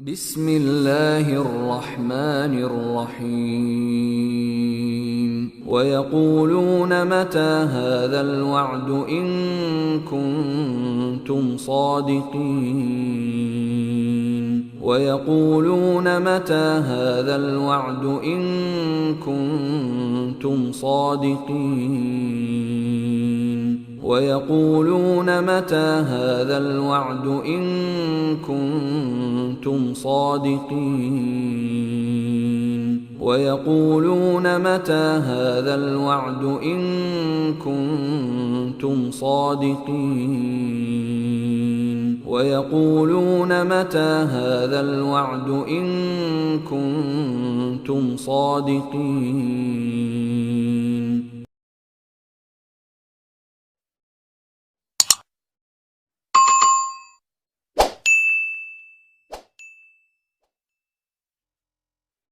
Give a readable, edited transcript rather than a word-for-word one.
بسم الله الرحمن الرحيم ويقولون متى هذا الوعد إن كنتم صادقين ويقولون متى هذا الوعد إن كنتم صادقين ويقولون متى هذا الوعد إن كنتم صادقين ويقولون متى هذا الوعد إن كنتم صادقين ويقولون متى هذا الوعد إن كنتم صادقين